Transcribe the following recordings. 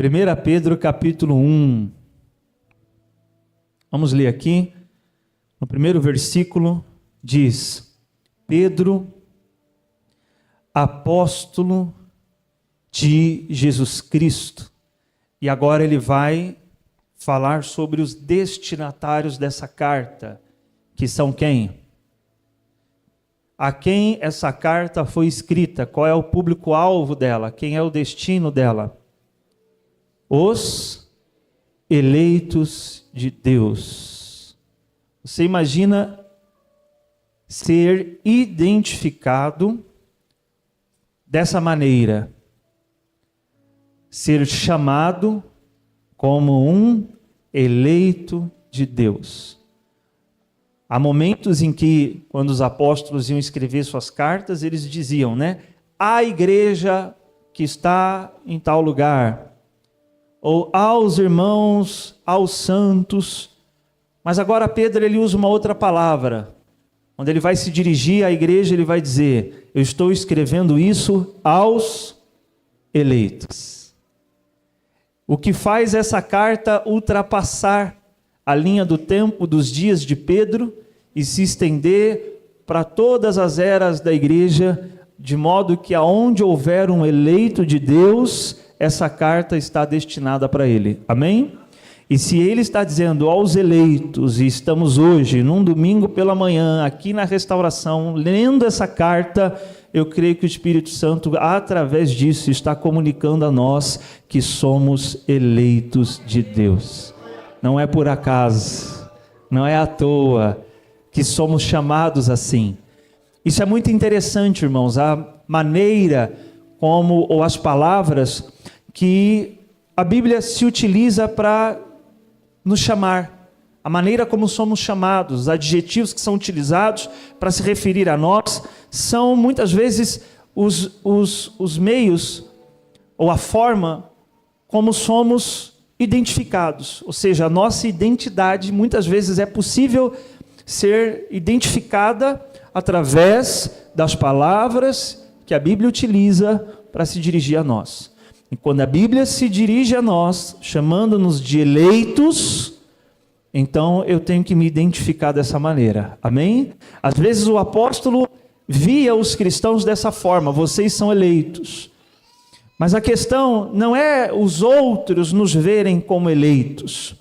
1 Pedro capítulo 1. Vamos ler aqui. No primeiro versículo diz: Pedro, apóstolo de Jesus Cristo. E agora ele vai falar sobre os destinatários dessa carta, que são quem? A quem essa carta foi escrita? Qual é o público-alvo dela? Quem é o destino dela? Os eleitos de Deus. Você imagina ser identificado dessa maneira, ser chamado como um eleito de Deus. Há momentos em que, quando os apóstolos iam escrever suas cartas, eles diziam, a igreja que está em tal lugar, ou aos irmãos, aos santos. Mas agora Pedro ele usa uma outra palavra. Quando ele vai se dirigir à igreja, ele vai dizer: eu estou escrevendo isso aos eleitos. O que faz essa carta ultrapassar a linha do tempo dos dias de Pedro e se estender para todas as eras da igreja, de modo que aonde houver um eleito de Deus, essa carta está destinada para ele. Amém? E se ele está dizendo aos eleitos, e estamos hoje, num domingo pela manhã, aqui na Restauração, lendo essa carta, eu creio que o Espírito Santo, através disso, está comunicando a nós que somos eleitos de Deus. Não é por acaso, não é à toa que somos chamados assim. Isso é muito interessante, irmãos, a maneira como, ou as palavras que a Bíblia se utiliza para nos chamar, a maneira como somos chamados, os adjetivos que são utilizados para se referir a nós, são muitas vezes os meios, ou a forma como somos identificados, ou seja, a nossa identidade muitas vezes é possível ser identificada através das palavras que a Bíblia utiliza para se dirigir a nós. E quando a Bíblia se dirige a nós, chamando-nos de eleitos, então eu tenho que me identificar dessa maneira. Amém? Às vezes o apóstolo via os cristãos dessa forma: vocês são eleitos. Mas a questão não é os outros nos verem como eleitos.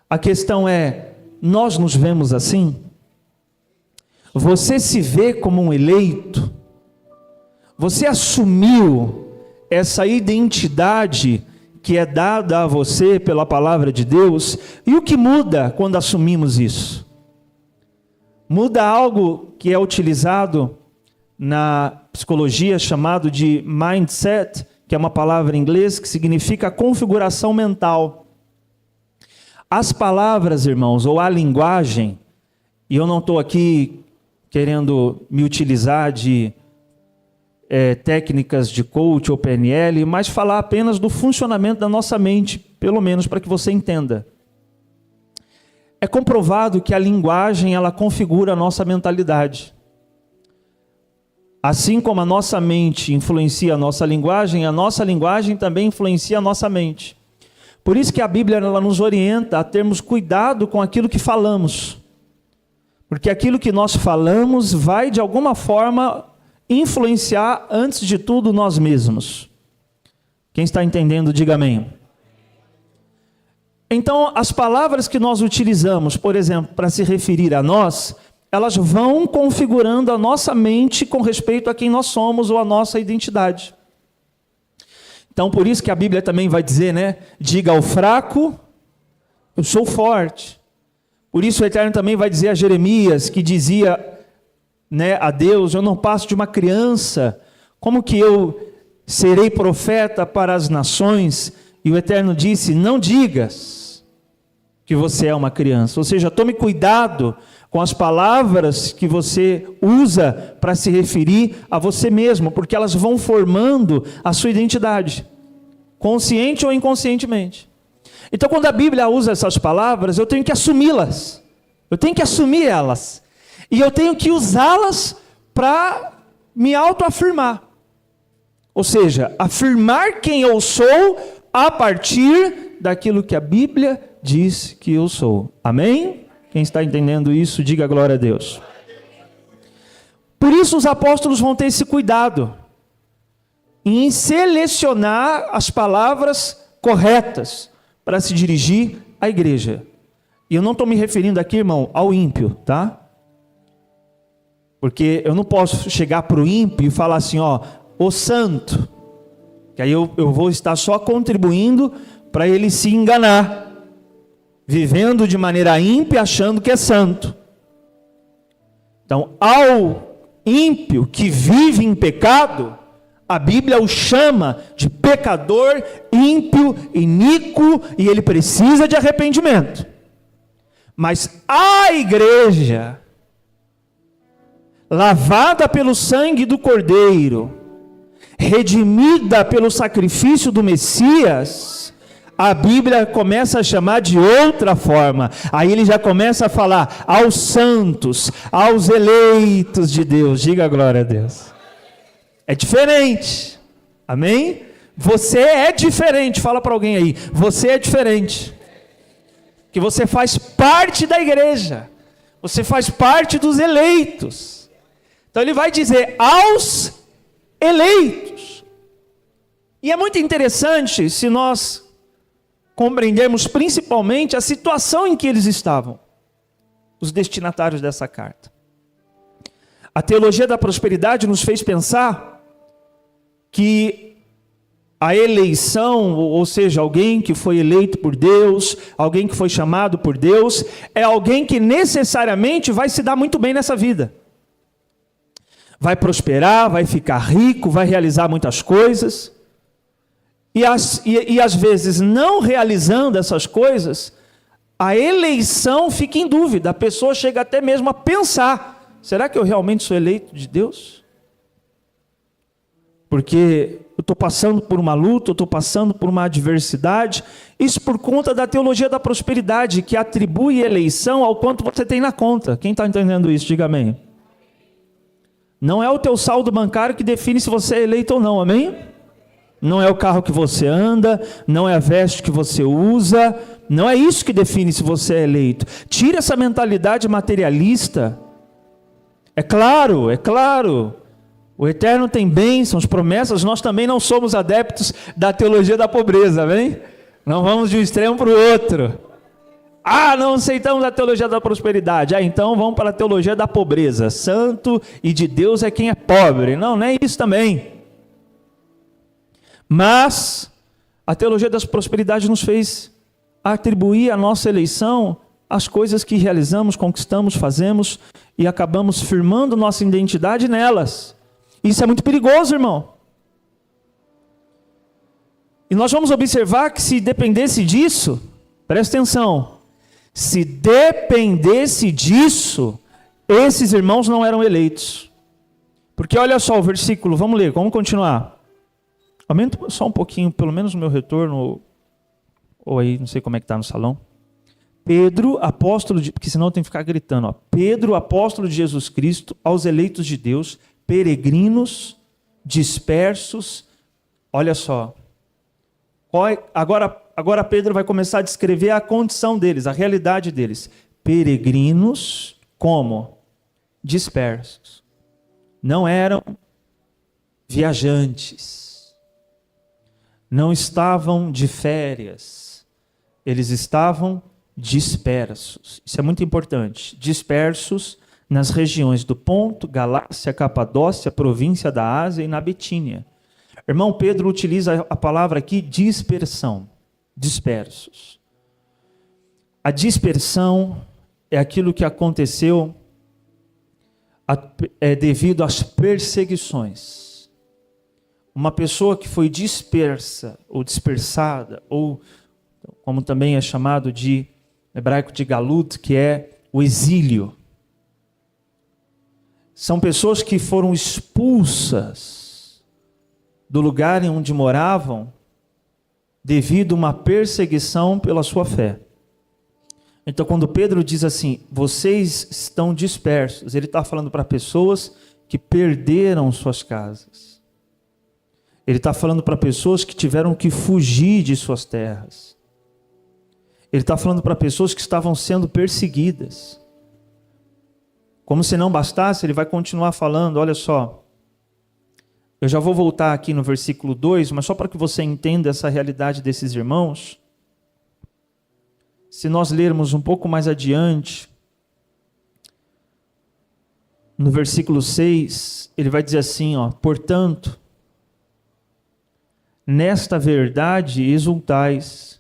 A questão é, nós nos vemos assim? Você se vê como um eleito? Você assumiu essa identidade que é dada a você pela palavra de Deus? E o que muda quando assumimos isso? Muda algo que é utilizado na psicologia chamado de mindset, que é uma palavra em inglês que significa configuração mental. As palavras, irmãos, ou a linguagem, e eu não estou aqui querendo me utilizar de técnicas de coach ou PNL, mas falar apenas do funcionamento da nossa mente, pelo menos para que você entenda. É comprovado que a linguagem, ela configura a nossa mentalidade. Assim como a nossa mente influencia a nossa linguagem também influencia a nossa mente. Por isso que a Bíblia ela nos orienta a termos cuidado com aquilo que falamos. Porque aquilo que nós falamos vai, de alguma forma, influenciar, antes de tudo, nós mesmos. Quem está entendendo, diga amém. Então, as palavras que nós utilizamos, por exemplo, para se referir a nós, elas vão configurando a nossa mente com respeito a quem nós somos ou a nossa identidade. Então, por isso que a Bíblia também vai dizer, diga ao fraco, eu sou forte. Por isso o Eterno também vai dizer a Jeremias, que dizia a Deus: eu não passo de uma criança, como que eu serei profeta para as nações? E o Eterno disse: não digas que você é uma criança. Ou seja, tome cuidado com as palavras que você usa para se referir a você mesmo, porque elas vão formando a sua identidade, consciente ou inconscientemente. Então, quando a Bíblia usa essas palavras, eu tenho que assumi-las, eu tenho que assumir elas, e eu tenho que usá-las para me autoafirmar. Ou seja, afirmar quem eu sou a partir daquilo que a Bíblia diz que eu sou. Amém? Quem está entendendo isso, diga glória a Deus. Por isso os apóstolos vão ter esse cuidado em selecionar as palavras corretas para se dirigir à igreja. E eu não estou me referindo aqui, irmão, ao ímpio, tá? Porque eu não posso chegar para o ímpio e falar assim, ó, o santo, que aí eu vou estar só contribuindo para ele se enganar, vivendo de maneira ímpia, achando que é santo. Então, ao ímpio que vive em pecado, a Bíblia o chama de pecador, ímpio, iníquo, e ele precisa de arrependimento. Mas a igreja, lavada pelo sangue do Cordeiro, redimida pelo sacrifício do Messias, a Bíblia começa a chamar de outra forma. Aí ele já começa a falar aos santos, aos eleitos de Deus. Diga glória a Deus. É diferente. Amém? Você é diferente. Fala para alguém aí. Você é diferente. Que você faz parte da igreja. Você faz parte dos eleitos. Então ele vai dizer aos eleitos. E é muito interessante se nós compreendermos principalmente a situação em que eles estavam, os destinatários dessa carta. A teologia da prosperidade nos fez pensar que a eleição, ou seja, alguém que foi eleito por Deus, alguém que foi chamado por Deus, é alguém que necessariamente vai se dar muito bem nessa vida. Vai prosperar, vai ficar rico, vai realizar muitas coisas. E às vezes, não realizando essas coisas, a eleição fica em dúvida. A pessoa chega até mesmo a pensar, será que eu realmente sou eleito de Deus? Porque eu estou passando por uma luta, eu estou passando por uma adversidade. Isso por conta da teologia da prosperidade, que atribui eleição ao quanto você tem na conta. Quem está entendendo isso? Diga amém. Não é o teu saldo bancário que define se você é eleito ou não, amém? Não é o carro que você anda, não é a veste que você usa, não é isso que define se você é eleito. Tira essa mentalidade materialista. É claro, o eterno tem bênçãos, promessas, nós também não somos adeptos da teologia da pobreza, amém? Não vamos de um extremo para o outro. Não aceitamos a teologia da prosperidade, então vamos para a teologia da pobreza. Santo e de Deus é quem é pobre. Não é isso também. Mas a teologia da prosperidade nos fez atribuir a nossa eleição às coisas que realizamos, conquistamos, fazemos e acabamos firmando nossa identidade nelas. Isso é muito perigoso, irmão. E nós vamos observar que se dependesse disso, presta atenção, se dependesse disso, esses irmãos não eram eleitos. Porque olha só o versículo, vamos ler, vamos continuar. Aumenta só um pouquinho, pelo menos o meu retorno, ou aí, não sei como é que está no salão. Pedro, apóstolo de, porque senão tem que ficar gritando, ó. Pedro, apóstolo de Jesus Cristo, aos eleitos de Deus, peregrinos, dispersos. Olha só. Agora Pedro vai começar a descrever a condição deles, a realidade deles. Peregrinos, como? Dispersos. Não eram viajantes. Não estavam de férias, eles estavam dispersos. Isso é muito importante. Dispersos nas regiões do Ponto, Galácia, Capadócia, província da Ásia e na Betínia. Irmão Pedro utiliza a palavra aqui dispersão, dispersos. A dispersão é aquilo que aconteceu devido às perseguições. Uma pessoa que foi dispersa ou dispersada, ou como também é chamado de hebraico de galut, que é o exílio. São pessoas que foram expulsas do lugar em onde moravam devido a uma perseguição pela sua fé. Então, quando Pedro diz assim, vocês estão dispersos, ele está falando para pessoas que perderam suas casas. Ele está falando para pessoas que tiveram que fugir de suas terras. Ele está falando para pessoas que estavam sendo perseguidas. Como se não bastasse, ele vai continuar falando, olha só. Eu já vou voltar aqui no versículo 2, mas só para que você entenda essa realidade desses irmãos. Se nós lermos um pouco mais adiante, no versículo 6, ele vai dizer assim, ó, portanto, nesta verdade exultais,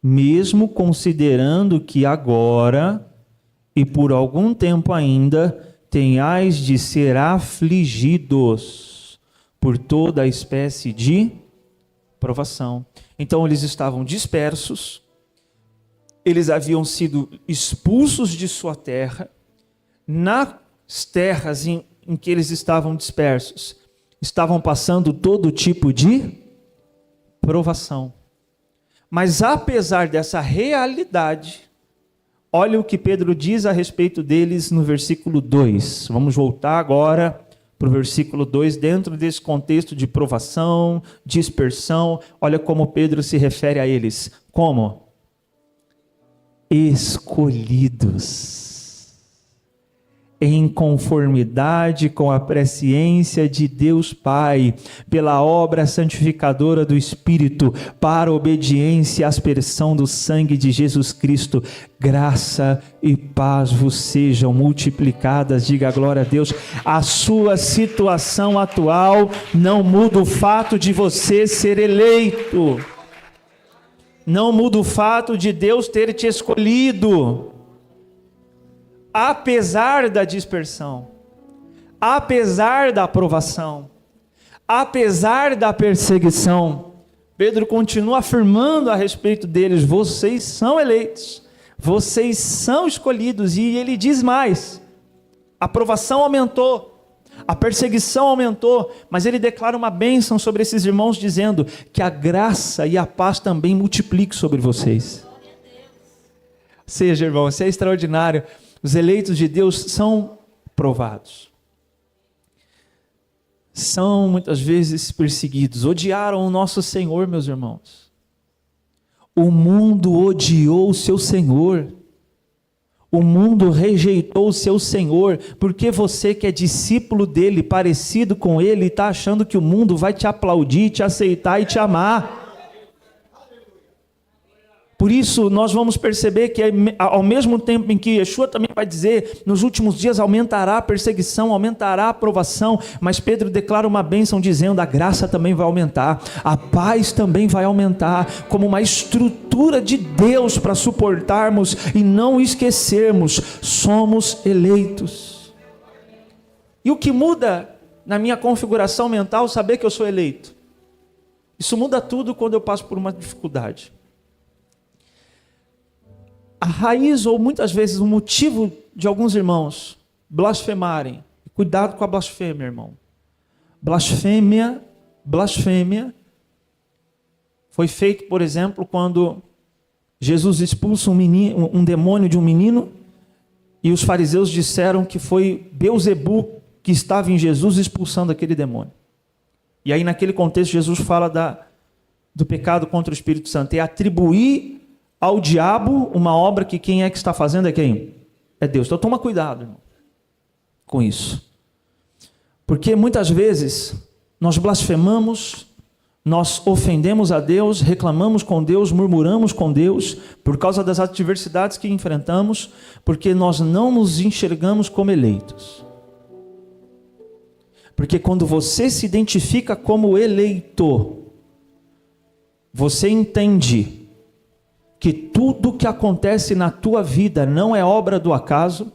mesmo considerando que agora e por algum tempo ainda tenhais de ser afligidos por toda a espécie de provação. Então eles estavam dispersos, eles haviam sido expulsos de sua terra, nas terras em que eles estavam dispersos, estavam passando todo tipo de provação. Mas apesar dessa realidade, olha o que Pedro diz a respeito deles no versículo 2. Vamos voltar agora para o versículo 2, dentro desse contexto de provação, dispersão. Olha como Pedro se refere a eles. Como? Escolhidos em conformidade com a presciência de Deus Pai, pela obra santificadora do Espírito, para a obediência e aspersão do sangue de Jesus Cristo, graça e paz vos sejam multiplicadas. Diga glória a Deus. A sua situação atual não muda o fato de você ser eleito, não muda o fato de Deus ter te escolhido. Apesar da dispersão, apesar da aprovação, apesar da perseguição, Pedro continua afirmando a respeito deles: vocês são eleitos, vocês são escolhidos. E ele diz mais: a aprovação aumentou, a perseguição aumentou, mas ele declara uma bênção sobre esses irmãos, dizendo que a graça e a paz também multipliquem sobre vocês. Seja, irmão, isso é extraordinário. Os eleitos de Deus são provados. São muitas vezes perseguidos. Odiaram o nosso Senhor, meus irmãos. O mundo odiou o seu Senhor. O mundo rejeitou o seu Senhor. Porque você que é discípulo dele, parecido com ele, está achando que o mundo vai te aplaudir, te aceitar e te amar. Por isso, nós vamos perceber que ao mesmo tempo em que Yeshua também vai dizer, nos últimos dias aumentará a perseguição, aumentará a provação, mas Pedro declara uma bênção dizendo, a graça também vai aumentar, a paz também vai aumentar, como uma estrutura de Deus para suportarmos e não esquecermos, somos eleitos. E o que muda na minha configuração mental, saber que eu sou eleito? Isso muda tudo quando eu passo por uma dificuldade. A raiz, ou muitas vezes o motivo de alguns irmãos blasfemarem, cuidado com a blasfêmia, irmão. Blasfêmia foi feito, por exemplo, quando Jesus expulsa um demônio de um menino, e os fariseus disseram que foi Beelzebu que estava em Jesus expulsando aquele demônio. E aí naquele contexto Jesus fala do pecado contra o Espírito Santo, e atribuir ao diabo uma obra que quem é que está fazendo é quem? É Deus. Então toma cuidado, irmão, com isso. Porque muitas vezes nós blasfemamos, nós ofendemos a Deus, reclamamos com Deus, murmuramos com Deus, por causa das adversidades que enfrentamos, porque nós não nos enxergamos como eleitos. Porque quando você se identifica como eleitor, você entende que tudo que acontece na tua vida não é obra do acaso.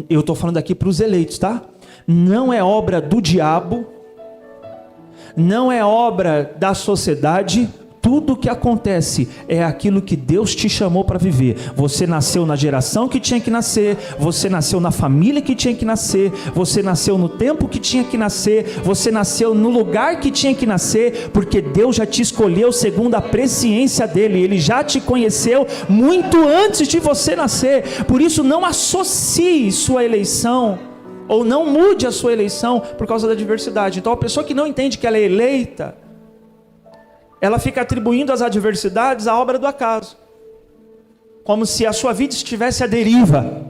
Eu estou falando aqui para os eleitos, tá? Não é obra do diabo, não é obra da sociedade. Tudo que acontece é aquilo que Deus te chamou para viver. Você nasceu na geração que tinha que nascer, você nasceu na família que tinha que nascer, você nasceu no tempo que tinha que nascer, você nasceu no lugar que tinha que nascer, porque Deus já te escolheu segundo a presciência dele. Ele já te conheceu muito antes de você nascer. Por isso não associe sua eleição ou não mude a sua eleição por causa da adversidade. Então a pessoa que não entende que ela é eleita, ela fica atribuindo as adversidades à obra do acaso, como se a sua vida estivesse à deriva,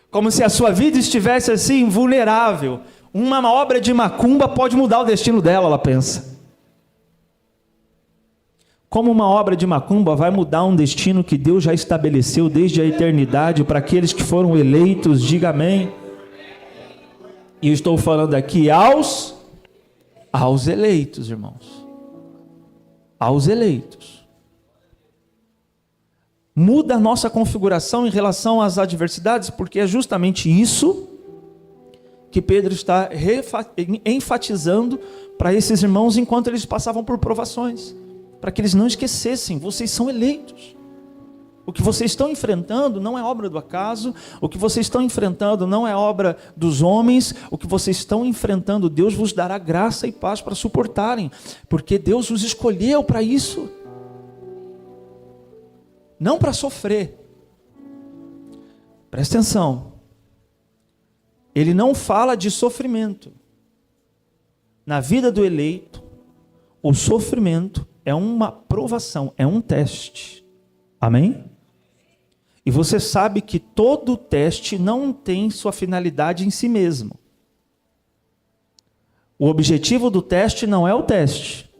como se a sua vida estivesse assim, vulnerável. Uma obra de macumba pode mudar o destino dela, ela pensa. Como uma obra de macumba vai mudar um destino que Deus já estabeleceu desde a eternidade para aqueles que foram eleitos? Diga amém. E eu estou falando aqui aos eleitos, irmãos. Aos eleitos. Muda a nossa configuração em relação às adversidades, porque é justamente isso que Pedro está enfatizando para esses irmãos enquanto eles passavam por provações, para que eles não esquecessem: vocês são eleitos. O que vocês estão enfrentando não é obra do acaso, o que vocês estão enfrentando não é obra dos homens, o que vocês estão enfrentando, Deus vos dará graça e paz para suportarem, porque Deus os escolheu para isso, não para sofrer. Presta atenção, ele não fala de sofrimento. Na vida do eleito, o sofrimento é uma provação, é um teste. Amém? E você sabe que todo teste não tem sua finalidade em si mesmo. O objetivo do teste não é o teste.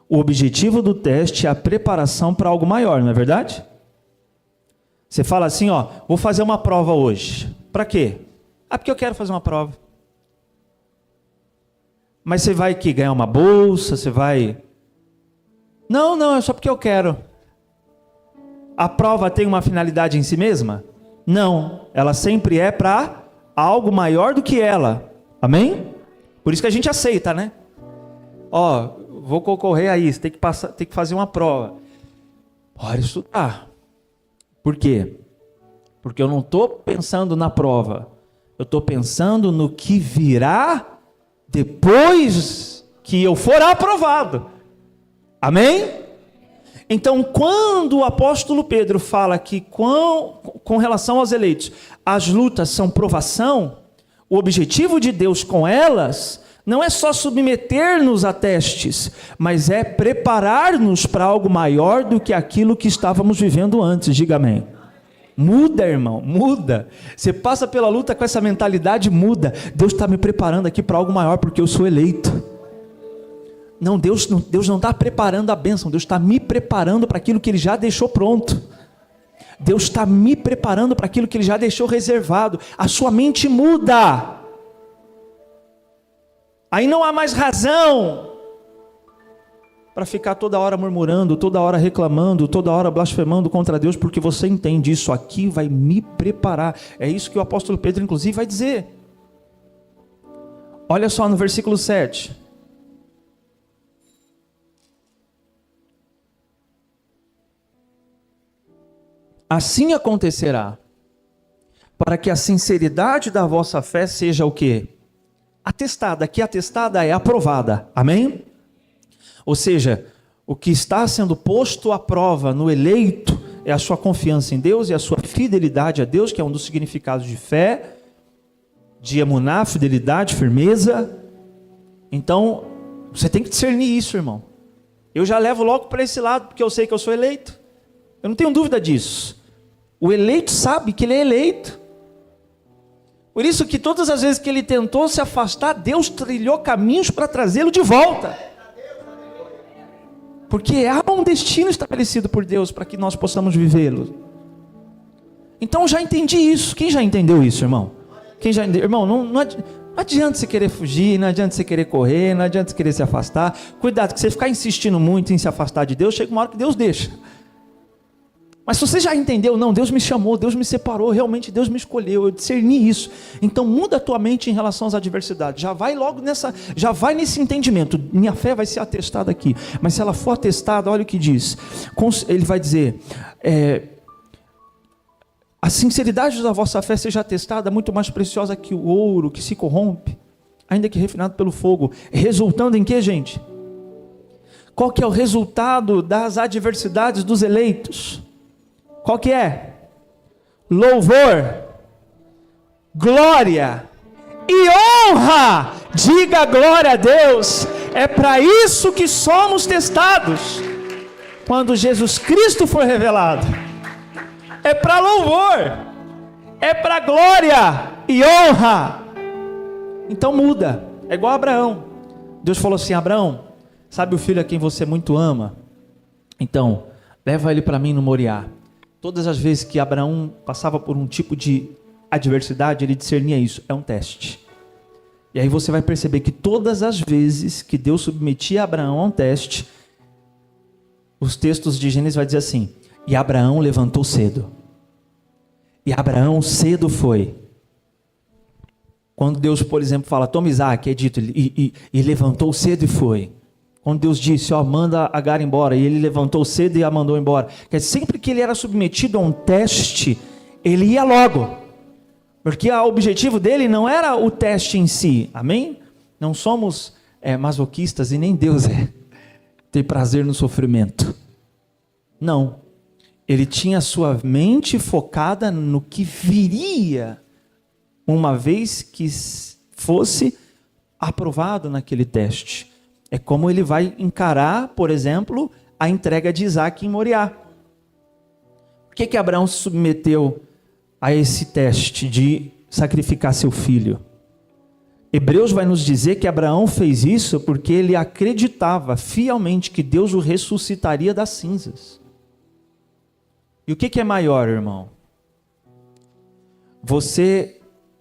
O objetivo do teste é a preparação para algo maior, não é verdade? Você fala assim, ó, vou fazer uma prova hoje. Para quê? Ah, porque eu quero fazer uma prova. Mas você vai que ganhar uma bolsa, você vai... Não, é só porque eu quero. A prova tem uma finalidade em si mesma? Não, ela sempre é para algo maior do que ela. Amém? Por isso que a gente aceita, né? Ó, vou concorrer a isso, tem que fazer uma prova. Bora estudar. Por quê? Porque eu não estou pensando na prova, eu estou pensando no que virá depois que eu for aprovado. Amém? Então, quando o apóstolo Pedro fala que com relação aos eleitos, as lutas são provação, o objetivo de Deus com elas não é só submeter-nos a testes, mas é preparar-nos para algo maior do que aquilo que estávamos vivendo antes. Diga amém. Muda, irmão, muda. Você passa pela luta com essa mentalidade, muda. Deus está me preparando aqui para algo maior porque eu sou eleito. Não, Deus não está preparando a bênção, Deus está me preparando para aquilo que Ele já deixou pronto. Deus está me preparando para aquilo que Ele já deixou reservado. A sua mente muda. Aí não há mais razão para ficar toda hora murmurando, toda hora reclamando, toda hora blasfemando contra Deus, porque você entende, isso aqui vai me preparar. É isso que o apóstolo Pedro inclusive vai dizer. Olha só no versículo 7. Assim acontecerá, para que a sinceridade da vossa fé seja o quê? Atestada. Aqui atestada é aprovada. Amém? Ou seja, o que está sendo posto à prova no eleito é a sua confiança em Deus e a sua fidelidade a Deus, que é um dos significados de fé, de emuná, fidelidade, firmeza. Então, você tem que discernir isso, irmão. Eu já levo logo para esse lado, porque eu sei que eu sou eleito. Eu não tenho dúvida disso. O eleito sabe que ele é eleito. Por isso que todas as vezes que ele tentou se afastar, Deus trilhou caminhos para trazê-lo de volta. Porque há um destino estabelecido por Deus para que nós possamos vivê-lo. Então eu já entendi isso. Quem já entendeu isso, irmão? Quem já entendeu? Irmão, não adianta você querer fugir, não adianta você querer correr, não adianta você querer se afastar. Cuidado, que você ficar insistindo muito em se afastar de Deus, chega uma hora que Deus deixa. Mas se você já entendeu, não, Deus me chamou, Deus me separou, realmente Deus me escolheu, eu discerni isso. Então muda a tua mente em relação às adversidades, já vai nesse entendimento, minha fé vai ser atestada aqui. Mas se ela for atestada, olha o que diz, ele vai dizer, a sinceridade da vossa fé seja atestada, muito mais preciosa que o ouro, que se corrompe, ainda que refinado pelo fogo, resultando em quê, gente? Qual que é o resultado das adversidades dos eleitos? Qual que é? Louvor, glória e honra. Diga glória a Deus. É para isso que somos testados. Quando Jesus Cristo for revelado, é para louvor, é para glória e honra. Então muda. É igual a Abraão. Deus falou assim: Abraão, sabe o filho a quem você muito ama? Então, leva ele para mim no Moriá. Todas as vezes que Abraão passava por um tipo de adversidade, ele discernia isso. É um teste. E aí você vai perceber que todas as vezes que Deus submetia Abraão a um teste, os textos de Gênesis vai dizer assim: e Abraão levantou cedo. E Abraão cedo foi. Quando Deus, por exemplo, fala, toma Isaac, é dito, e levantou cedo e foi. Quando Deus disse, manda Agar embora, e ele levantou cedo e a mandou embora. Quer dizer, sempre que ele era submetido a um teste, ele ia logo. Porque o objetivo dele não era o teste em si, amém? Não somos masoquistas e nem Deus ter prazer no sofrimento. Não. Ele tinha sua mente focada no que viria uma vez que fosse aprovado naquele teste. É como ele vai encarar, por exemplo, a entrega de Isaac em Moriá. Por que Abraão se submeteu a esse teste de sacrificar seu filho? Hebreus vai nos dizer que Abraão fez isso porque ele acreditava fielmente que Deus o ressuscitaria das cinzas. E o que é maior, irmão? Você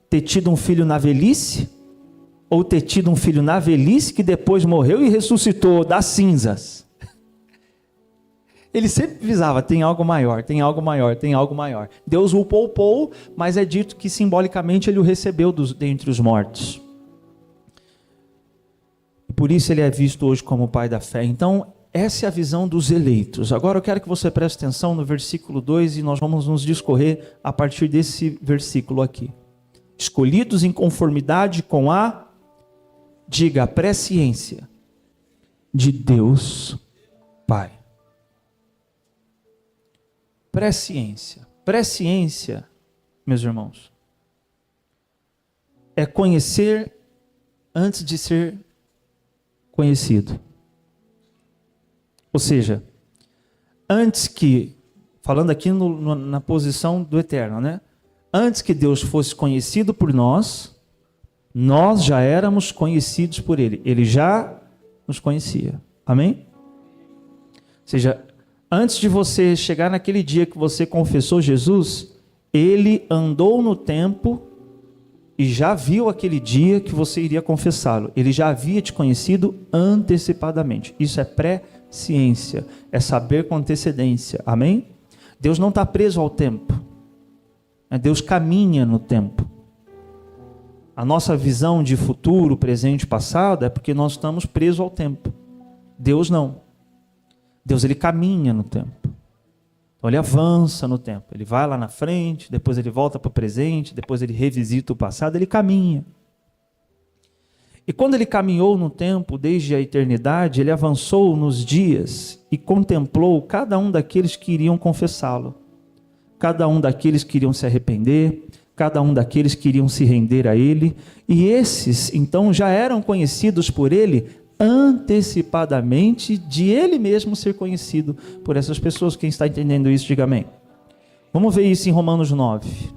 ter tido um filho na velhice, ou ter tido um filho na velhice que depois morreu e ressuscitou das cinzas? Ele sempre visava, tem algo maior, tem algo maior, tem algo maior. Deus o poupou, mas é dito que simbolicamente ele o recebeu dentre os mortos. E por isso ele é visto hoje como o pai da fé. Então, essa é a visão dos eleitos. Agora eu quero que você preste atenção no versículo 2 e nós vamos nos discorrer a partir desse versículo aqui. Escolhidos em conformidade com a, diga, a presciência de Deus Pai. Presciência. Presciência, meus irmãos, é conhecer antes de ser conhecido. Ou seja, antes que, falando aqui na posição do eterno, né? Antes que Deus fosse conhecido por nós, nós já éramos conhecidos por Ele. Ele já nos conhecia. Amém? Ou seja, antes de você chegar naquele dia que você confessou Jesus, Ele andou no tempo e já viu aquele dia que você iria confessá-lo. Ele já havia te conhecido antecipadamente. Isso é presciência, é saber com antecedência. Amém? Deus não está preso ao tempo. Deus caminha no tempo. A nossa visão de futuro, presente e passado é porque nós estamos presos ao tempo. Deus não. Deus, ele caminha no tempo. Então ele avança no tempo. Ele vai lá na frente, depois ele volta para o presente, depois ele revisita o passado, ele caminha. E quando ele caminhou no tempo, desde a eternidade, ele avançou nos dias e contemplou cada um daqueles que iriam confessá-lo. Cada um daqueles que iriam se arrepender, cada um daqueles que iriam se render a ele, e esses, então, já eram conhecidos por ele antecipadamente de ele mesmo ser conhecido por essas pessoas. Quem está entendendo isso, diga amém. Vamos ver isso em Romanos 9.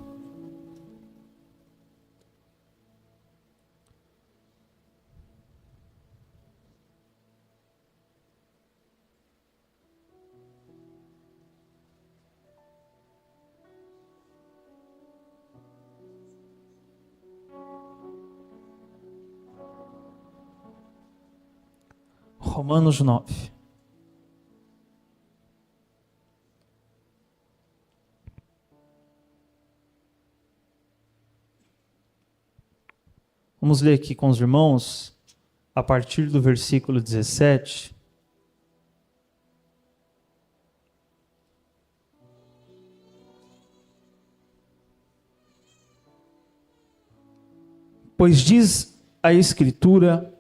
Romanos 9. Vamos ler aqui com os irmãos, a partir do versículo 17. Pois diz a Escritura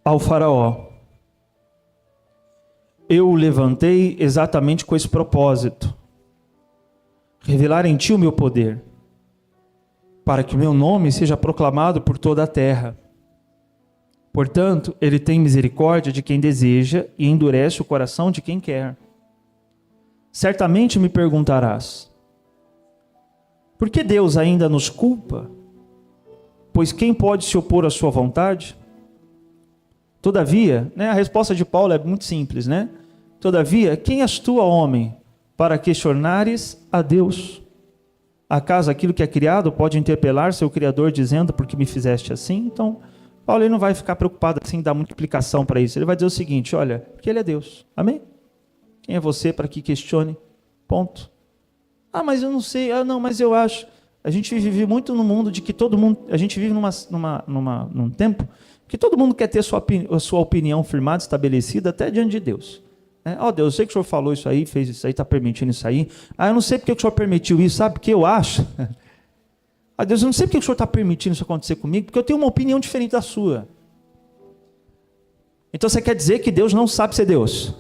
ao faraó: eu o levantei exatamente com esse propósito, revelar em ti o meu poder. para que o meu nome seja proclamado por toda a terra. Portanto, ele tem misericórdia de quem deseja e endurece o coração de quem quer. Certamente me perguntarás, por que Deus ainda nos culpa? Pois quem pode se opor à sua vontade? Todavia, a resposta de Paulo é muito simples, Todavia, quem és tu, homem, para questionares a Deus? Acaso aquilo que é criado pode interpelar seu Criador dizendo, por que me fizeste assim? Então, Paulo ele não vai ficar preocupado assim, em dar muita explicação para isso. Ele vai dizer o seguinte, olha, porque ele é Deus. Amém? Quem é você para que questione? Ponto. Ah, mas eu não sei. Ah, não, mas eu acho. A gente vive muito no mundo de que todo mundo... A gente vive num tempo que todo mundo quer ter a sua opinião firmada, estabelecida, até diante de Deus. Deus, eu sei que o senhor falou isso aí, fez isso aí, está permitindo isso aí. Ah, eu não sei porque o senhor permitiu isso, sabe? Porque eu acho. Ah, Deus, eu não sei porque o senhor está permitindo isso acontecer comigo, porque eu tenho uma opinião diferente da sua. Então você quer dizer que Deus não sabe ser Deus?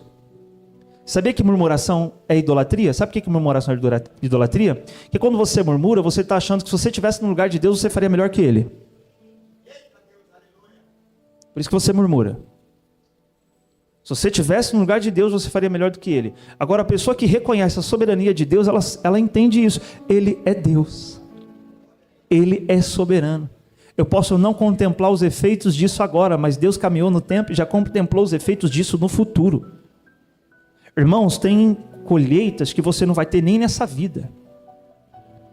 Sabia que murmuração é idolatria? Sabe por que murmuração é idolatria? Porque quando você murmura, você está achando que se você estivesse no lugar de Deus, você faria melhor que Ele. Por isso que você murmura. Se você estivesse no lugar de Deus, você faria melhor do que Ele. Agora, a pessoa que reconhece a soberania de Deus, ela entende isso. Ele é Deus. Ele é soberano. Eu posso não contemplar os efeitos disso agora, mas Deus caminhou no tempo e já contemplou os efeitos disso no futuro. Irmãos, tem colheitas que você não vai ter nem nessa vida.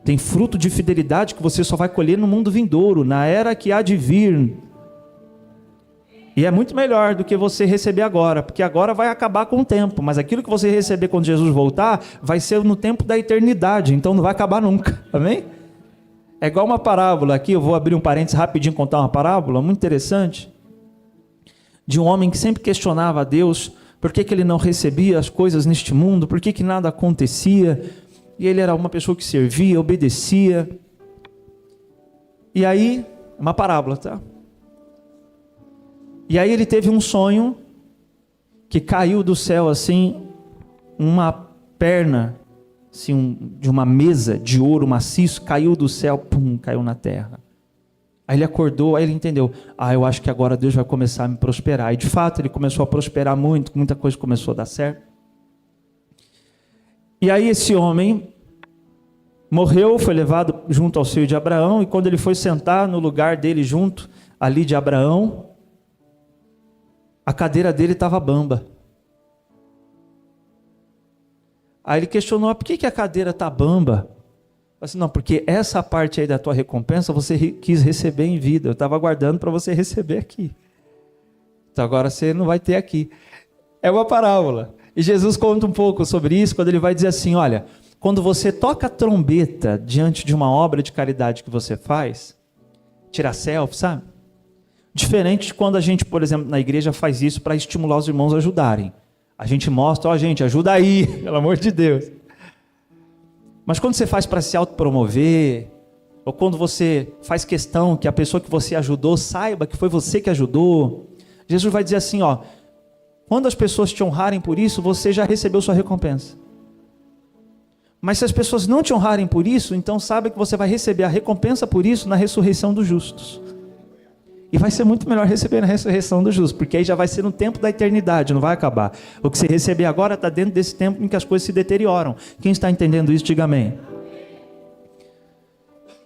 Tem fruto de fidelidade que você só vai colher no mundo vindouro, na era que há de vir. E é muito melhor do que você receber agora, porque agora vai acabar com o tempo, mas aquilo que você receber quando Jesus voltar, vai ser no tempo da eternidade, então não vai acabar nunca, amém? É igual uma parábola aqui, eu vou abrir um parênteses rapidinho, contar uma parábola muito interessante, de um homem que sempre questionava a Deus, por que ele não recebia as coisas neste mundo, por que nada acontecia, e ele era uma pessoa que servia, obedecia, e aí, uma parábola, tá? E aí ele teve um sonho que caiu do céu assim, uma perna assim, de uma mesa de ouro maciço, caiu do céu, pum, caiu na terra. Aí ele acordou, aí ele entendeu, eu acho que agora Deus vai começar a me prosperar. E de fato ele começou a prosperar muito, muita coisa começou a dar certo. E aí esse homem morreu, foi levado junto ao seio de Abraão, e quando ele foi sentar no lugar dele junto ali de Abraão, a cadeira dele estava bamba. Aí ele questionou, por que a cadeira está bamba? Assim, não, porque essa parte aí da tua recompensa você quis receber em vida. Eu estava aguardando para você receber aqui. Então agora você não vai ter aqui. É uma parábola. E Jesus conta um pouco sobre isso, quando ele vai dizer assim, olha, quando você toca a trombeta diante de uma obra de caridade que você faz, tira selfie, sabe? Diferente de quando a gente, por exemplo, na igreja faz isso para estimular os irmãos a ajudarem. A gente mostra, gente, ajuda aí, pelo amor de Deus. Mas quando você faz para se autopromover, ou quando você faz questão que a pessoa que você ajudou saiba que foi você que ajudou, Jesus vai dizer assim, quando as pessoas te honrarem por isso, você já recebeu sua recompensa. Mas se as pessoas não te honrarem por isso, então saiba que você vai receber a recompensa por isso na ressurreição dos justos. E vai ser muito melhor receber na ressurreição dos justos, porque aí já vai ser no tempo da eternidade, não vai acabar. O que você receber agora está dentro desse tempo em que as coisas se deterioram. Quem está entendendo isso, diga amém.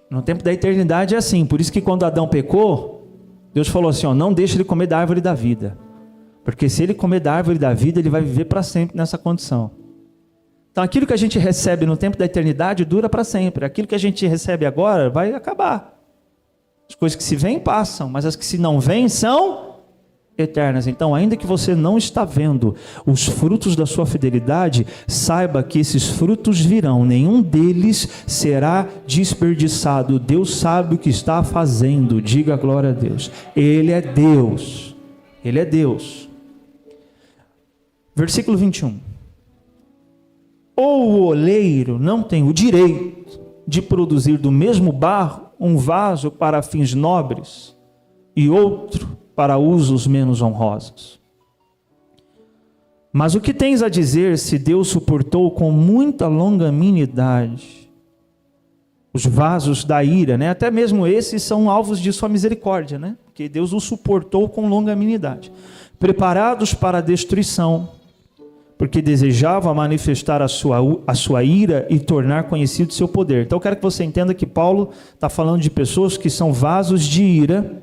No tempo da eternidade é assim, por isso que quando Adão pecou, Deus falou assim, não deixe ele comer da árvore da vida. Porque se ele comer da árvore da vida, ele vai viver para sempre nessa condição. Então aquilo que a gente recebe no tempo da eternidade dura para sempre. Aquilo que a gente recebe agora vai acabar. As coisas que se vêm passam, mas as que se não vêm são eternas. Então, ainda que você não está vendo os frutos da sua fidelidade, saiba que esses frutos virão, nenhum deles será desperdiçado. Deus sabe o que está fazendo, diga glória a Deus. Ele é Deus, Ele é Deus. Versículo 21. Ou o oleiro não tem o direito de produzir do mesmo barro um vaso para fins nobres e outro para usos menos honrosos. Mas o que tens a dizer se Deus suportou com muita longanimidade os vasos da ira, né? Até mesmo esses são alvos de sua misericórdia, né? Porque Deus os suportou com longanimidade. Preparados para a destruição, porque desejava manifestar a sua ira e tornar conhecido seu poder. Então eu quero que você entenda que Paulo está falando de pessoas que são vasos de ira,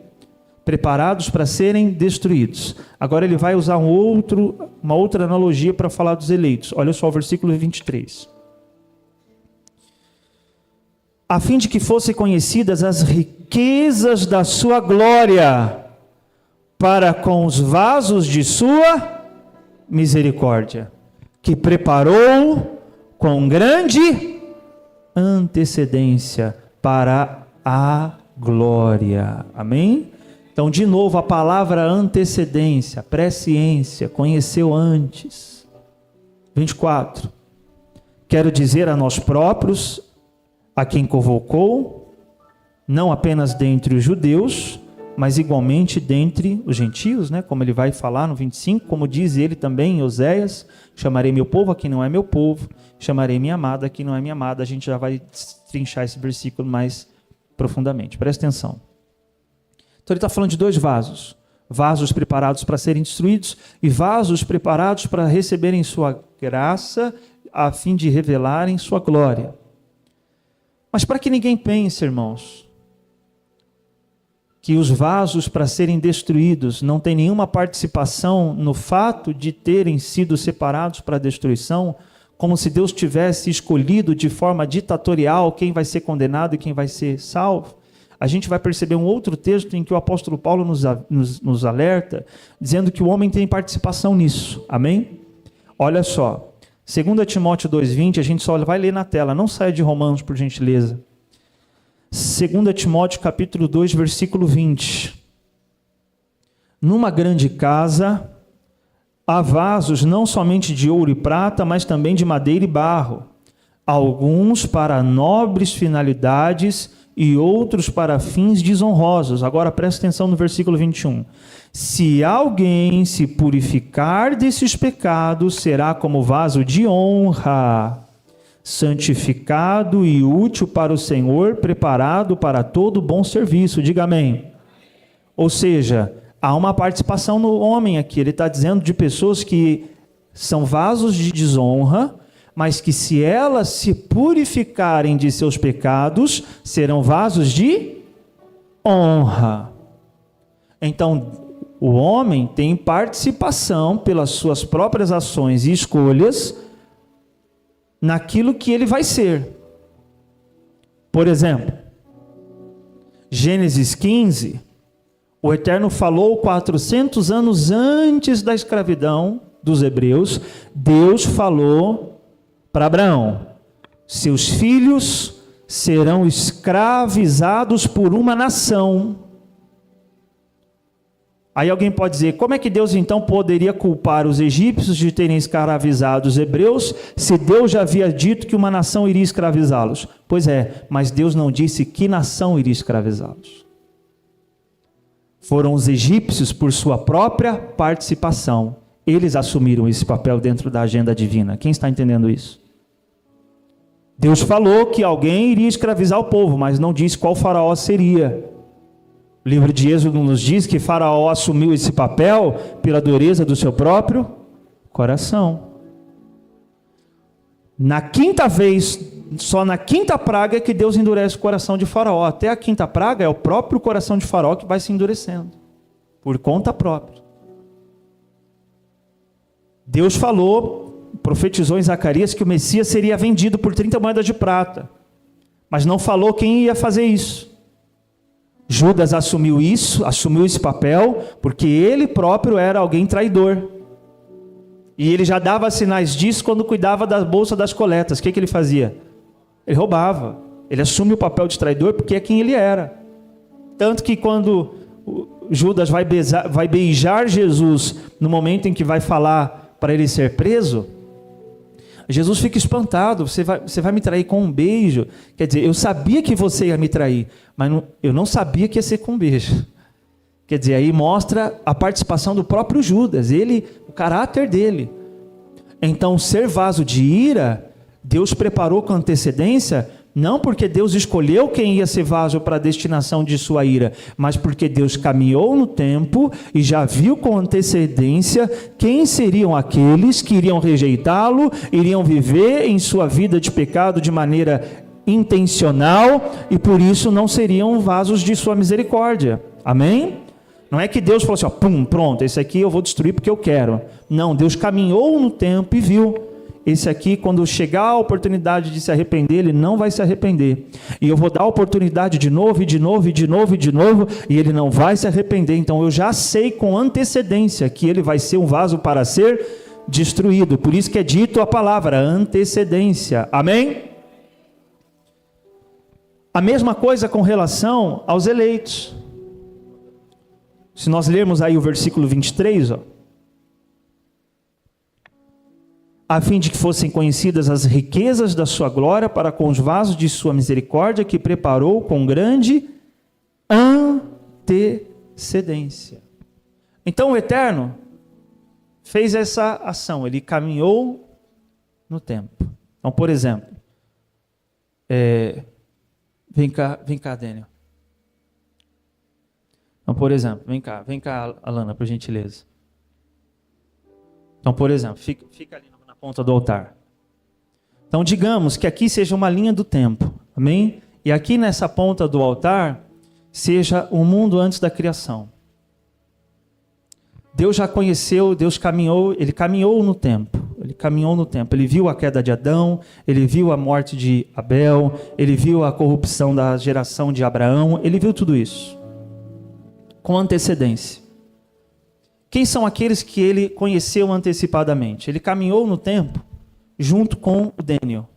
preparados para serem destruídos. Agora ele vai usar uma outra analogia para falar dos eleitos. Olha só o versículo 23. A fim de que fossem conhecidas as riquezas da sua glória, para com os vasos de sua misericórdia, que preparou com grande antecedência para a glória. Amém? Então, de novo, a palavra antecedência, presciência, conheceu antes. 24. Quero dizer a nós próprios, a quem convocou, não apenas dentre os judeus, mas igualmente dentre os gentios, né? Como ele vai falar no 25, como diz ele também em Oséias, chamarei meu povo a quem não é meu povo, chamarei minha amada a quem não é minha amada. A gente já vai trinchar esse versículo mais profundamente. Presta atenção. Então ele está falando de dois vasos. Vasos preparados para serem destruídos e vasos preparados para receberem sua graça a fim de revelarem sua glória. Mas para que ninguém pense, irmãos, que os vasos para serem destruídos não têm nenhuma participação no fato de terem sido separados para a destruição, como se Deus tivesse escolhido de forma ditatorial quem vai ser condenado e quem vai ser salvo, a gente vai perceber um outro texto em que o apóstolo Paulo nos alerta, dizendo que o homem tem participação nisso. Amém? Olha só, 2 Timóteo 2,20, a gente só vai ler na tela, não saia de Romanos, por gentileza. 2 Timóteo capítulo 2, versículo 20. Numa grande casa há vasos não somente de ouro e prata, mas também de madeira e barro, alguns para nobres finalidades e outros para fins desonrosos. Agora presta atenção no versículo 21. Se alguém se purificar desses pecados, será como vaso de honra, santificado e útil para o Senhor, preparado para todo bom serviço. Diga amém. Ou seja, há uma participação no homem aqui. Ele está dizendo de pessoas que são vasos de desonra, mas que se elas se purificarem de seus pecados, serão vasos de honra. Então, o homem tem participação pelas suas próprias ações e escolhas naquilo que ele vai ser. Por exemplo, Gênesis 15, o Eterno falou 400 anos antes da escravidão dos hebreus, Deus falou para Abraão: seus filhos serão escravizados por uma nação. Aí alguém pode dizer, como é que Deus então poderia culpar os egípcios de terem escravizado os hebreus, se Deus já havia dito que uma nação iria escravizá-los? Pois é, mas Deus não disse que nação iria escravizá-los. Foram os egípcios por sua própria participação. Eles assumiram esse papel dentro da agenda divina. Quem está entendendo isso? Deus falou que alguém iria escravizar o povo, mas não disse qual faraó seria. O livro de Êxodo nos diz que Faraó assumiu esse papel pela dureza do seu próprio coração. Na quinta vez, só na quinta praga é que Deus endurece o coração de Faraó. Até a quinta praga é o próprio coração de Faraó que vai se endurecendo, por conta própria. Deus falou, profetizou em Zacarias que o Messias seria vendido por 30 moedas de prata, mas não falou quem ia fazer isso. Judas assumiu esse papel, porque ele próprio era alguém traidor. E ele já dava sinais disso quando cuidava da bolsa das coletas. O que ele fazia? Ele roubava. Ele assume o papel de traidor porque é quem ele era. Tanto que quando Judas vai beijar Jesus, no momento em que vai falar para ele ser preso, Jesus fica espantado. Você vai me trair com um beijo? Quer dizer, eu sabia que você ia me trair, mas eu não sabia que ia ser com um beijo. Quer dizer, aí mostra a participação do próprio Judas, o caráter dele. Então, ser vaso de ira, Deus preparou com antecedência Não porque Deus escolheu quem ia ser vaso para a destinação de sua ira, mas porque Deus caminhou no tempo e já viu com antecedência quem seriam aqueles que iriam rejeitá-lo, iriam viver em sua vida de pecado de maneira intencional e por isso não seriam vasos de sua misericórdia. Amém? Não é que Deus falou assim, ó, pum, pronto, esse aqui eu vou destruir porque eu quero. Não, Deus caminhou no tempo e viu. Esse aqui, quando chegar a oportunidade de se arrepender, ele não vai se arrepender. E eu vou dar a oportunidade de novo, e de novo, e de novo, e de novo, e ele não vai se arrepender. Então eu já sei com antecedência que ele vai ser um vaso para ser destruído. Por isso que é dito a palavra antecedência. Amém? A mesma coisa com relação aos eleitos. Se nós lermos aí o versículo 23, ó. A fim de que fossem conhecidas as riquezas da sua glória para com os vasos de sua misericórdia, que preparou com grande antecedência. Então o Eterno fez essa ação, ele caminhou no tempo. Então, por exemplo, vem cá, Daniel. Então, por exemplo, vem cá, Alana, por gentileza. Então, por exemplo, fica ali na ponta do altar. Então, digamos que aqui seja uma linha do tempo, amém? E aqui nessa ponta do altar seja o mundo antes da criação. Deus já conheceu, Deus caminhou, ele caminhou no tempo. Ele viu a queda de Adão, ele viu a morte de Abel, ele viu a corrupção da geração de Abraão, ele viu tudo isso com antecedência. Quem são aqueles que ele conheceu antecipadamente? Ele caminhou no tempo junto com o Daniel.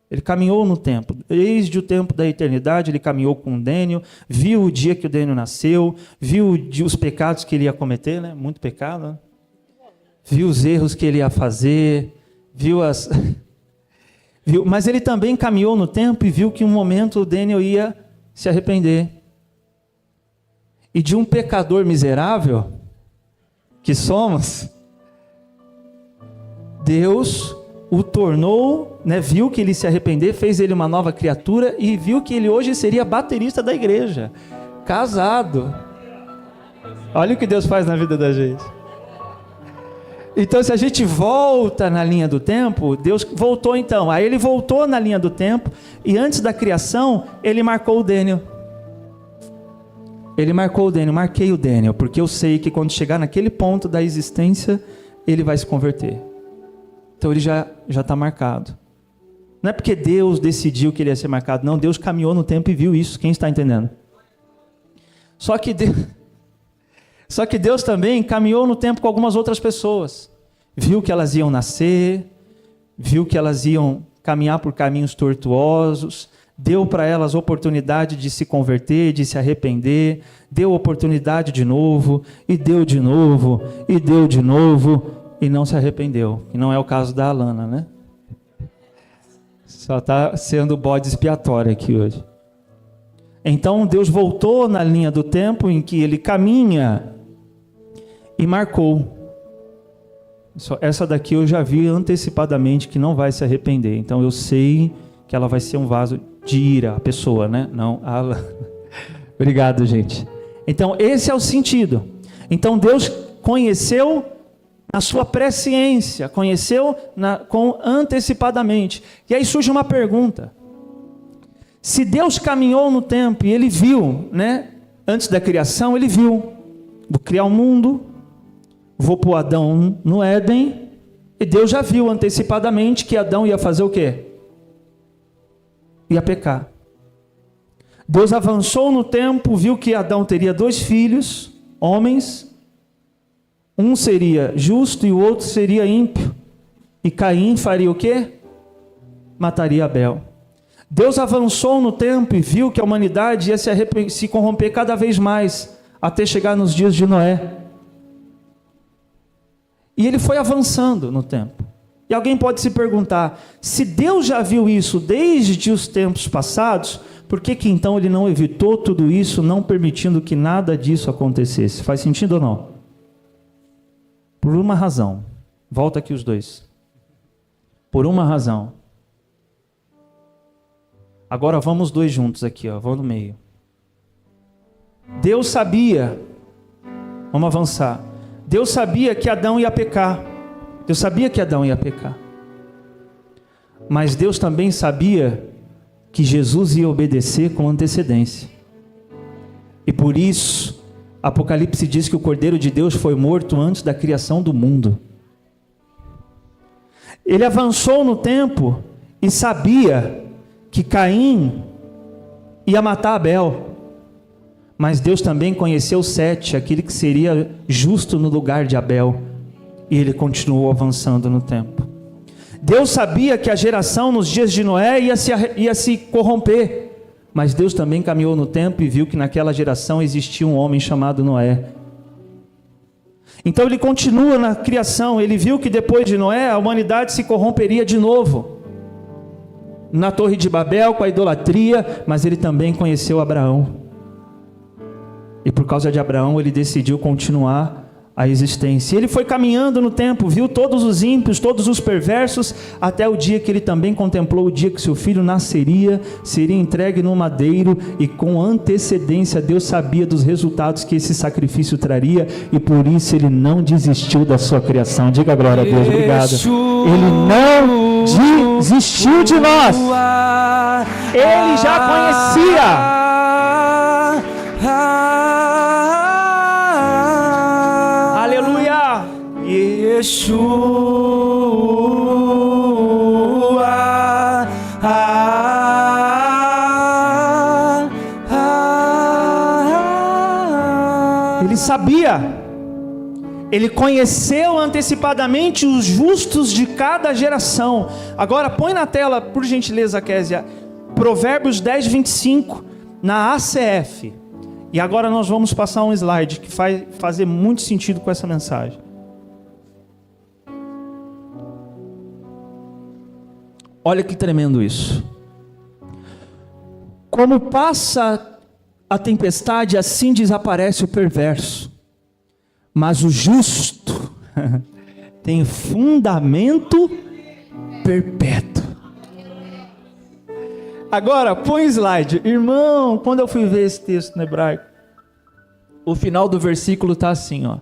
Ele caminhou no tempo, desde o tempo da eternidade ele caminhou com o Daniel, viu o dia que o Daniel nasceu, viu os pecados que ele ia cometer, né? Muito pecado, né? Viu os erros que ele ia fazer, mas ele também caminhou no tempo e viu que um momento o Daniel ia se arrepender. E de um pecador miserável que somos, Deus o tornou, né, viu que ele se arrepender, fez ele uma nova criatura e viu que ele hoje seria baterista da igreja, casado. Olha o que Deus faz na vida da gente. Então, se a gente volta na linha do tempo, Deus voltou então. Aí ele voltou na linha do tempo e antes da criação, ele marcou o Daniel. Marquei o Daniel, porque eu sei que quando chegar naquele ponto da existência, ele vai se converter. Então ele já está marcado. Não é porque Deus decidiu que ele ia ser marcado, não. Deus caminhou no tempo e viu isso. Quem está entendendo? Só que Deus também caminhou no tempo com algumas outras pessoas. Viu que elas iam nascer, viu que elas iam caminhar por caminhos tortuosos, deu para elas oportunidade de se converter, de se arrepender, deu oportunidade de novo, e deu de novo, e deu de novo, e não se arrependeu. E não é o caso da Alana, né? Só está sendo bode expiatório aqui hoje. Então Deus voltou na linha do tempo em que ele caminha e marcou. Essa daqui eu já vi antecipadamente que não vai se arrepender. Então eu sei que ela vai ser um vaso de ira, a pessoa, né? Não, a Alana. Obrigado, gente. Então esse é o sentido. Então Deus conheceu na sua presciência, conheceu antecipadamente. E aí surge uma pergunta. Se Deus caminhou no tempo e ele viu, né? Antes da criação ele viu. Vou criar um mundo, vou pôr Adão no Éden, e Deus já viu antecipadamente que Adão ia fazer o quê? Ia pecar. Deus avançou no tempo, viu que Adão teria 2 filhos, homens, um seria justo e o outro seria ímpio, e Caim faria o quê? Mataria Abel. Deus avançou no tempo e viu que a humanidade ia se corromper cada vez mais, até chegar nos dias de Noé. E ele foi avançando no tempo. E alguém pode se perguntar, se Deus já viu isso desde os tempos passados, por que então ele não evitou tudo isso, não permitindo que nada disso acontecesse? Faz sentido ou não? Por uma razão. Volta aqui os dois. Por uma razão. Agora vamos dois juntos aqui, ó, vou no meio. Deus sabia, vamos avançar. Deus sabia que Adão ia pecar. Deus sabia que Adão ia pecar. Mas Deus também sabia que Jesus ia obedecer com antecedência. E por isso, Apocalipse diz que o Cordeiro de Deus foi morto antes da criação do mundo. Ele avançou no tempo e sabia que Caim ia matar Abel. Mas Deus também conheceu Sete, aquele que seria justo no lugar de Abel. E ele continuou avançando no tempo. Deus sabia que a geração nos dias de Noé ia se corromper. Mas Deus também caminhou no tempo e viu que naquela geração existia um homem chamado Noé. Então ele continua na criação. Ele viu que depois de Noé a humanidade se corromperia de novo. Na Torre de Babel com a idolatria. Mas ele também conheceu Abraão. E por causa de Abraão ele decidiu continuar a existência. Ele foi caminhando no tempo, viu todos os ímpios, todos os perversos, até o dia que ele também contemplou o dia que seu filho nasceria, seria entregue no madeiro, e com antecedência Deus sabia dos resultados que esse sacrifício traria, e por isso ele não desistiu da sua criação. Diga glória a Deus, obrigado. Ele não desistiu de nós. Ele já conhecia. Yeshua, ele sabia, ele conheceu antecipadamente os justos de cada geração. Agora põe na tela, por gentileza, Késia, Provérbios 10, 25, na ACF. E agora nós vamos passar um slide que vai fazer muito sentido com essa mensagem. Olha que tremendo isso. Como passa a tempestade, assim desaparece o perverso. Mas o justo tem fundamento perpétuo. Agora, põe o slide. Irmão, quando eu fui ver esse texto no hebraico, o final do versículo está assim, ó.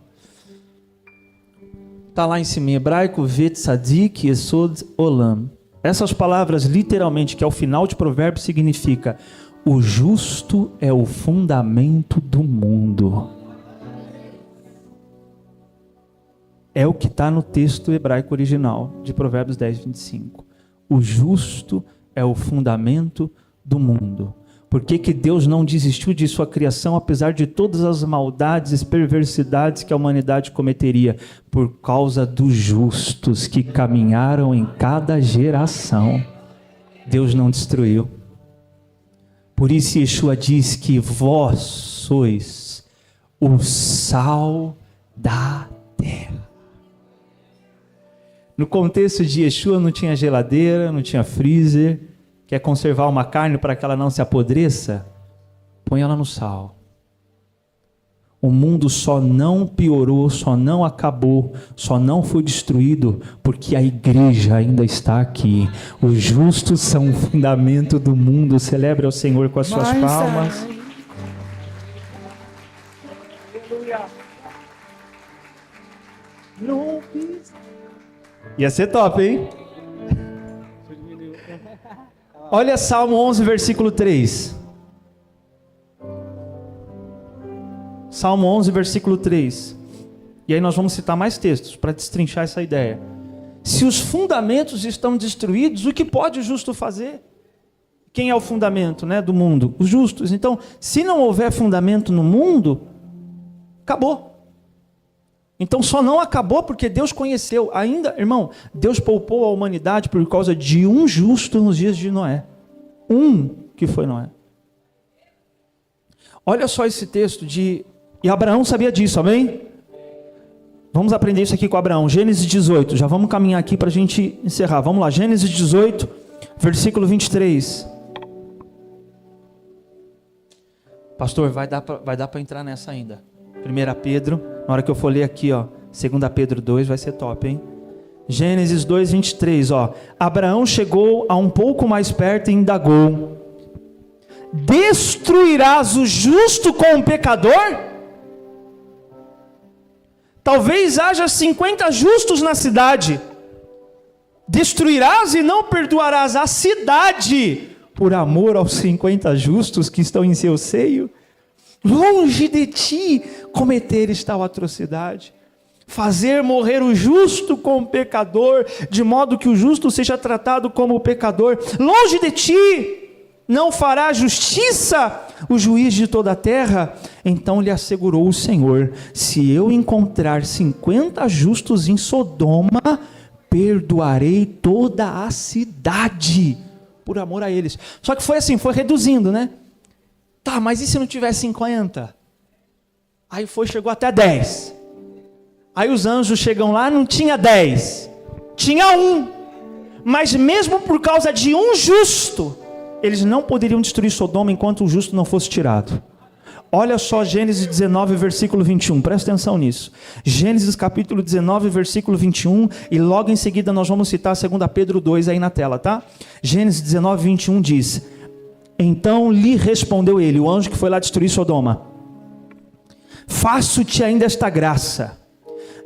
Está lá em cima em hebraico, Vet Tzadik Yesod Olam. Essas palavras, literalmente, que é o final de Provérbios, significa: o justo é o fundamento do mundo. É o que está no texto hebraico original de Provérbios 10, 25. O justo é o fundamento do mundo. Por que que Deus não desistiu de sua criação, apesar de todas as maldades e perversidades que a humanidade cometeria? Por causa dos justos que caminharam em cada geração. Deus não destruiu. Por isso Yeshua diz que vós sois o sal da terra. No contexto de Yeshua não tinha geladeira, não tinha freezer. Quer conservar uma carne para que ela não se apodreça? Põe ela no sal. O mundo só não piorou, só não acabou, só não foi destruído, porque a igreja ainda está aqui. Os justos são o fundamento do mundo. Celebre ao Senhor com as suas palmas. Ia ser top, hein? Olha Salmo 11, versículo 3. Salmo 11, versículo 3. E aí nós vamos citar mais textos para destrinchar essa ideia. Se os fundamentos estão destruídos, o que pode o justo fazer? Quem é o fundamento, do mundo? Os justos. Então, se não houver fundamento no mundo, acabou. Então só não acabou porque Deus conheceu. Ainda, irmão, Deus poupou a humanidade por causa de um justo nos dias de Noé. Que foi Noé. Olha só esse texto de... E Abraão sabia disso, amém? Vamos aprender isso aqui com Abraão. Gênesis 18, já vamos caminhar aqui para a gente encerrar. Vamos lá, Gênesis 18, versículo 23. Pastor, vai dar para entrar nessa ainda. 1 Pedro, na hora que eu for ler aqui, 2 Pedro 2, vai ser top, hein? Gênesis 2, 23, Abraão chegou a um pouco mais perto e indagou: destruirás o justo com o pecador? Talvez haja 50 justos na cidade. Destruirás e não perdoarás a cidade por amor aos 50 justos que estão em seu seio? Longe de ti cometeres tal atrocidade. Fazer morrer o justo com o pecador, de modo que o justo seja tratado como pecador. Longe de ti não fará justiça o juiz de toda a terra? Então lhe assegurou o Senhor: se eu encontrar 50 justos em Sodoma, perdoarei toda a cidade, por amor a eles. Só que foi assim, foi reduzindo, né? Tá, mas e se não tiver 50? Aí chegou até 10. Aí os anjos chegam lá, não tinha 10, tinha 1. Mas mesmo por causa de um justo, eles não poderiam destruir Sodoma enquanto o justo não fosse tirado. Olha só Gênesis 19, versículo 21, presta atenção nisso. Gênesis capítulo 19, versículo 21, e logo em seguida nós vamos citar 2 Pedro 2 aí na tela, tá? Gênesis 19, 21 diz: então lhe respondeu ele, o anjo que foi lá destruir Sodoma: faço-te ainda esta graça,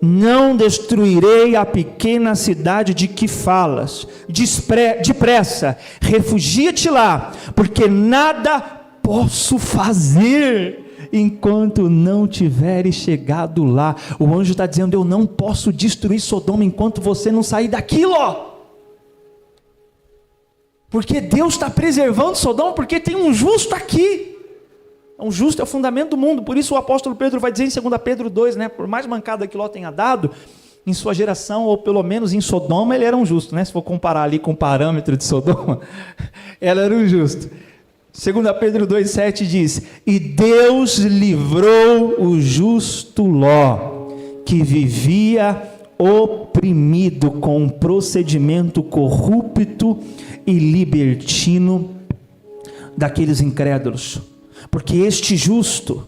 não destruirei a pequena cidade de que falas. Depressa, refugia-te lá, porque nada posso fazer enquanto não tiveres chegado lá. O anjo está dizendo: eu não posso destruir Sodoma enquanto você não sair daquilo, ó. Porque Deus está preservando Sodoma, porque tem um justo aqui. Um justo é o fundamento do mundo. Por isso o apóstolo Pedro vai dizer em 2 Pedro 2, né? Por mais mancada que Ló tenha dado, em sua geração, ou pelo menos em Sodoma, ele era um justo, né? Se for comparar ali com o parâmetro de Sodoma, ela era um justo. 2 Pedro 2,7 diz: e Deus livrou o justo Ló, que vivia oprimido com um procedimento corrupto e libertino daqueles incrédulos. Porque este justo,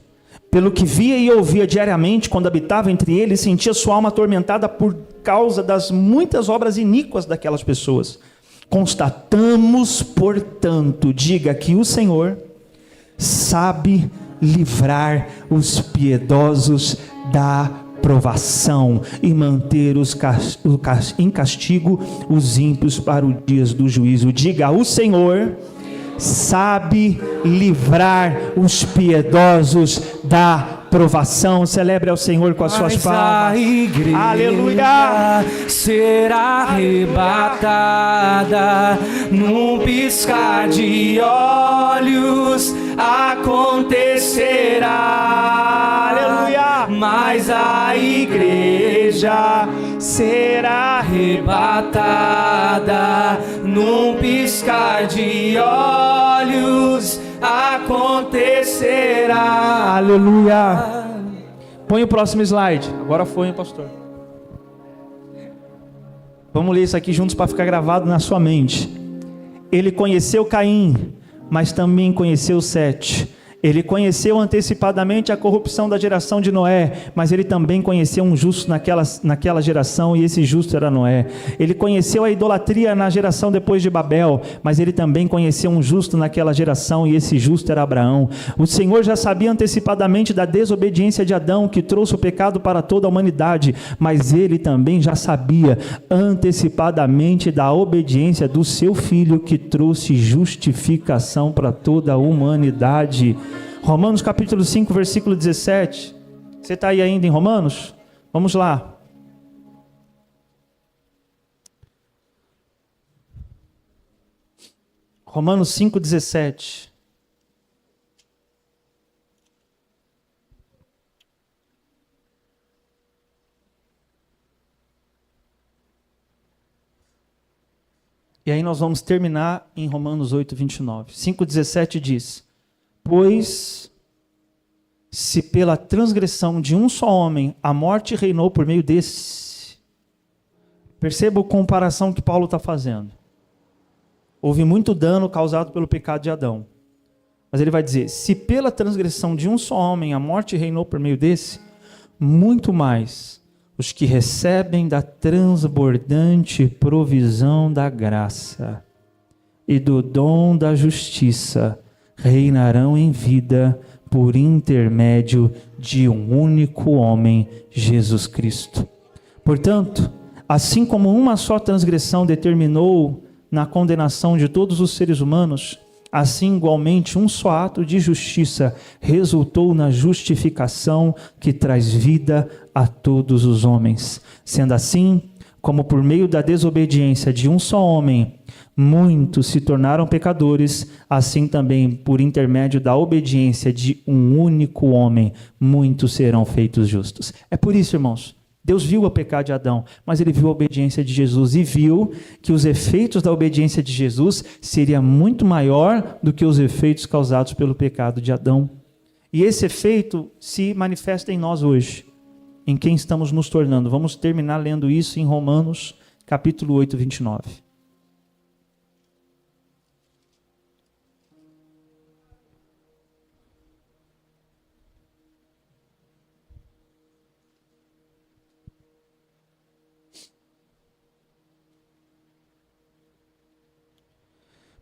pelo que via e ouvia diariamente quando habitava entre eles, sentia sua alma atormentada por causa das muitas obras iníquas daquelas pessoas. Constatamos, portanto, diga que o Senhor sabe livrar os piedosos da provação e manter em castigo os ímpios para os dias do juízo. Diga: o Senhor sabe livrar os piedosos da provação. Celebre ao Senhor com as suas palmas. A igreja aleluia será arrebatada num piscar de olhos, acontecerá. Aleluia. Mas a igreja será arrebatada num piscar de olhos, acontecerá. Aleluia. Põe o próximo slide. Agora foi, hein, pastor? Vamos ler isso aqui juntos para ficar gravado na sua mente. Ele conheceu Caim, mas também conheceu Sete. Ele conheceu antecipadamente a corrupção da geração de Noé, mas ele também conheceu um justo naquela geração, e esse justo era Noé. Ele conheceu a idolatria na geração depois de Babel, mas ele também conheceu um justo naquela geração, e esse justo era Abraão. O Senhor já sabia antecipadamente da desobediência de Adão, que trouxe o pecado para toda a humanidade, mas ele também já sabia antecipadamente da obediência do seu filho, que trouxe justificação para toda a humanidade. Romanos capítulo 5, versículo 17. Você está aí ainda em Romanos? Vamos lá. Romanos 5, 17. E aí nós vamos terminar em Romanos 8, 29. 5, 17 diz: pois se pela transgressão de um só homem a morte reinou por meio desse. Perceba a comparação que Paulo está fazendo. Houve muito dano causado pelo pecado de Adão. Mas ele vai dizer: se pela transgressão de um só homem a morte reinou por meio desse, muito mais os que recebem da transbordante provisão da graça e do dom da justiça reinarão em vida por intermédio de um único homem, Jesus Cristo. Portanto, assim como uma só transgressão determinou na condenação de todos os seres humanos, assim igualmente um só ato de justiça resultou na justificação que traz vida a todos os homens. Sendo assim, como por meio da desobediência de um só homem, muitos se tornaram pecadores, assim também por intermédio da obediência de um único homem, muitos serão feitos justos. É por isso, irmãos, Deus viu o pecado de Adão, mas ele viu a obediência de Jesus e viu que os efeitos da obediência de Jesus seria muito maior do que os efeitos causados pelo pecado de Adão. E esse efeito se manifesta em nós hoje, em quem estamos nos tornando. Vamos terminar lendo isso em Romanos, capítulo 8, 29.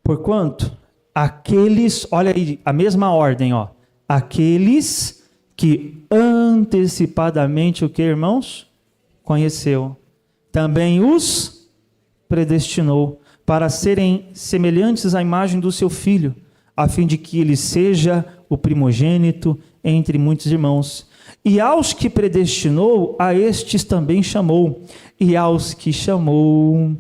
Porquanto, aqueles, olha aí, a mesma ordem, ó, aqueles que antecipadamente, o que, irmãos? Conheceu. Também os predestinou para serem semelhantes à imagem do seu filho, a fim de que ele seja o primogênito entre muitos irmãos. E aos que predestinou, a estes também chamou. E aos que chamou,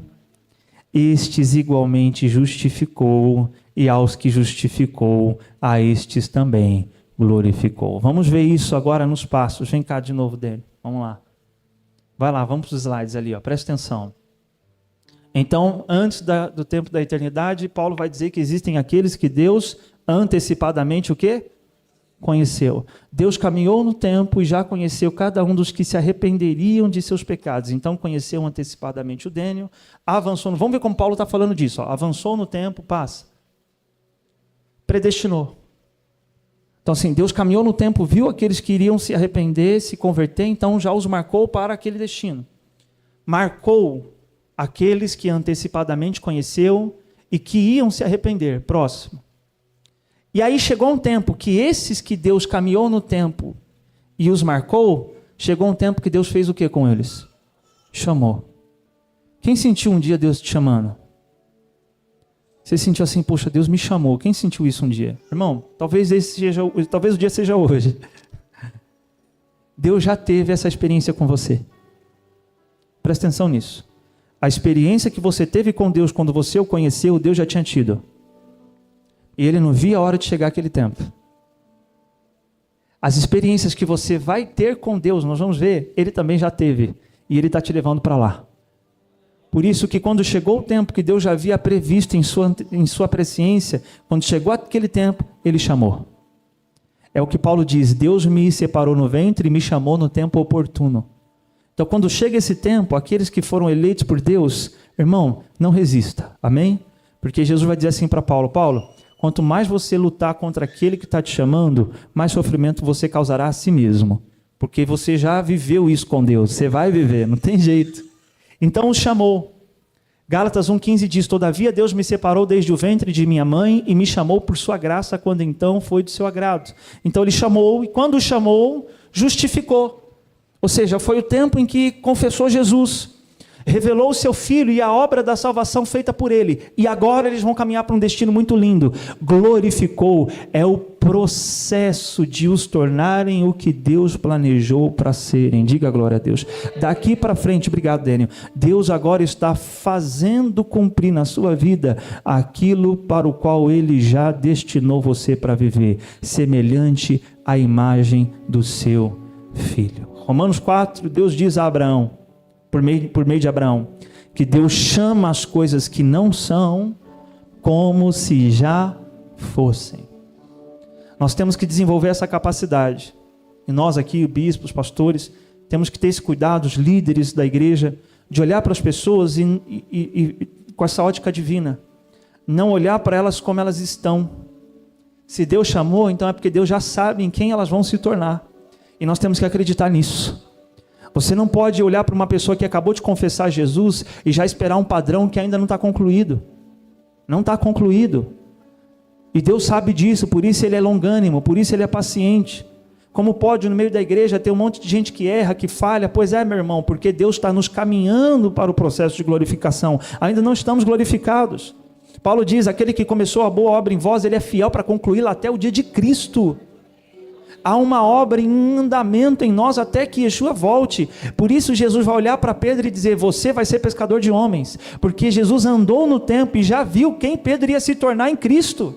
estes igualmente justificou, e aos que justificou, a estes também glorificou. Vamos ver isso agora nos passos. Vem cá de novo dele. Vamos lá. Vai lá, vamos para os slides ali, ó. Presta atenção. Então, antes do tempo da eternidade, Paulo vai dizer que existem aqueles que Deus antecipadamente o quê? Conheceu. Deus caminhou no tempo e já conheceu cada um dos que se arrependeriam de seus pecados. Então conheceu antecipadamente o Dênio, avançou. Vamos ver como Paulo está falando disso. Ó. Avançou no tempo, passa. Predestinou. Então assim, Deus caminhou no tempo, viu aqueles que iriam se arrepender, se converter, então já os marcou para aquele destino. Marcou aqueles que antecipadamente conheceu e que iam se arrepender. Próximo. E aí chegou um tempo que esses que Deus caminhou no tempo e os marcou, chegou um tempo que Deus fez o que com eles? Chamou. Quem sentiu um dia Deus te chamando? Você sentiu assim, poxa, Deus me chamou. Quem sentiu isso um dia? Irmão, talvez o dia seja hoje. Deus já teve essa experiência com você. Presta atenção nisso. A experiência que você teve com Deus quando você o conheceu, Deus já tinha tido. E ele não via a hora de chegar aquele tempo. As experiências que você vai ter com Deus, nós vamos ver, ele também já teve. E ele está te levando para lá. Por isso que quando chegou o tempo que Deus já havia previsto em sua presciência, quando chegou aquele tempo, ele chamou. É o que Paulo diz, Deus me separou no ventre e me chamou no tempo oportuno. Então quando chega esse tempo, aqueles que foram eleitos por Deus, irmão, não resista. Amém? Porque Jesus vai dizer assim para Paulo, quanto mais você lutar contra aquele que está te chamando, mais sofrimento você causará a si mesmo. Porque você já viveu isso com Deus. Você vai viver, não tem jeito. Então o chamou. Gálatas 1,15 diz, todavia Deus me separou desde o ventre de minha mãe e me chamou por sua graça quando então foi do seu agrado. Então ele chamou e quando o chamou, justificou. Ou seja, foi o tempo em que confessou Jesus. Revelou o seu Filho e a obra da salvação feita por ele. E agora eles vão caminhar para um destino muito lindo. Glorificou. É o processo de os tornarem o que Deus planejou para serem. Diga glória a Deus. Daqui para frente, obrigado, Daniel. Deus agora está fazendo cumprir na sua vida aquilo para o qual ele já destinou você para viver. Semelhante à imagem do seu Filho. Romanos 4, Deus diz a Abraão, por meio de Abraão, que Deus chama as coisas que não são como se já fossem. Nós temos que desenvolver essa capacidade. E nós aqui, bispos, pastores, temos que ter esse cuidado, os líderes da igreja, de olhar para as pessoas e com essa ótica divina. Não olhar para elas como elas estão. Se Deus chamou, então é porque Deus já sabe em quem elas vão se tornar. E nós temos que acreditar nisso. Você não pode olhar para uma pessoa que acabou de confessar Jesus e já esperar um padrão que ainda não está concluído. Não está concluído. E Deus sabe disso, por isso Ele é longânimo, por isso Ele é paciente. Como pode no meio da igreja ter um monte de gente que erra, que falha? Pois é, meu irmão, porque Deus está nos caminhando para o processo de glorificação. Ainda não estamos glorificados. Paulo diz, aquele que começou a boa obra em vós, ele é fiel para concluí-la até o dia de Cristo. Há uma obra em andamento em nós até que Yeshua volte. Por isso Jesus vai olhar para Pedro e dizer, você vai ser pescador de homens. Porque Jesus andou no tempo e já viu quem Pedro ia se tornar em Cristo.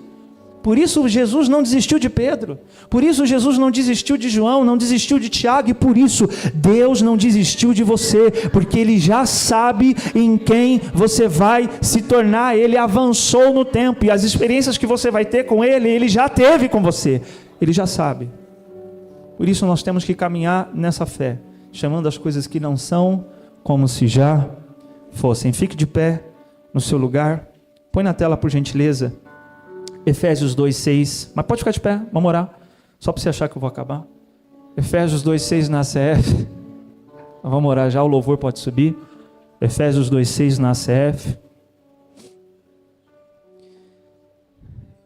Por isso Jesus não desistiu de Pedro, por isso Jesus não desistiu de João, não desistiu de Tiago, e por isso Deus não desistiu de você, porque Ele já sabe em quem você vai se tornar. Ele avançou no tempo, e as experiências que você vai ter com Ele, Ele já teve com você, Ele já sabe. Por isso nós temos que caminhar nessa fé, chamando as coisas que não são, como se já fossem. Fique de pé no seu lugar, põe na tela por gentileza, Efésios 2,6, mas pode ficar de pé, vamos orar, só para você achar que eu vou acabar. Efésios 2,6 na ACF, vamos orar já, o louvor pode subir. Efésios 2,6 na ACF.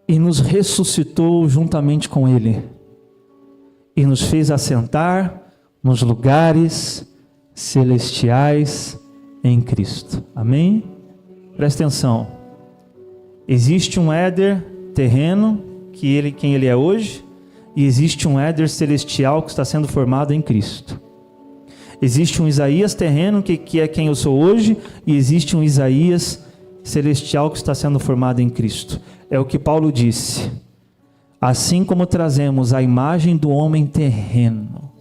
E nos ressuscitou juntamente com Ele, e nos fez assentar nos lugares celestiais em Cristo. Amém? Presta atenção, existe um Éder terreno, quem ele é hoje, e existe um Éder celestial que está sendo formado em Cristo. Existe um Isaías terreno, que é quem eu sou hoje, e existe um Isaías celestial que está sendo formado em Cristo. É o que Paulo disse, assim como trazemos a imagem do homem terreno,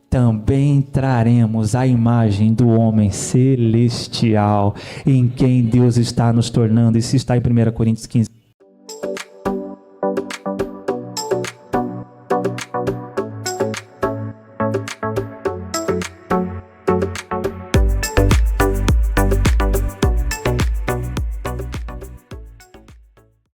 também traremos a imagem do homem celestial, em quem Deus está nos tornando. Isso está em 1 Coríntios 15.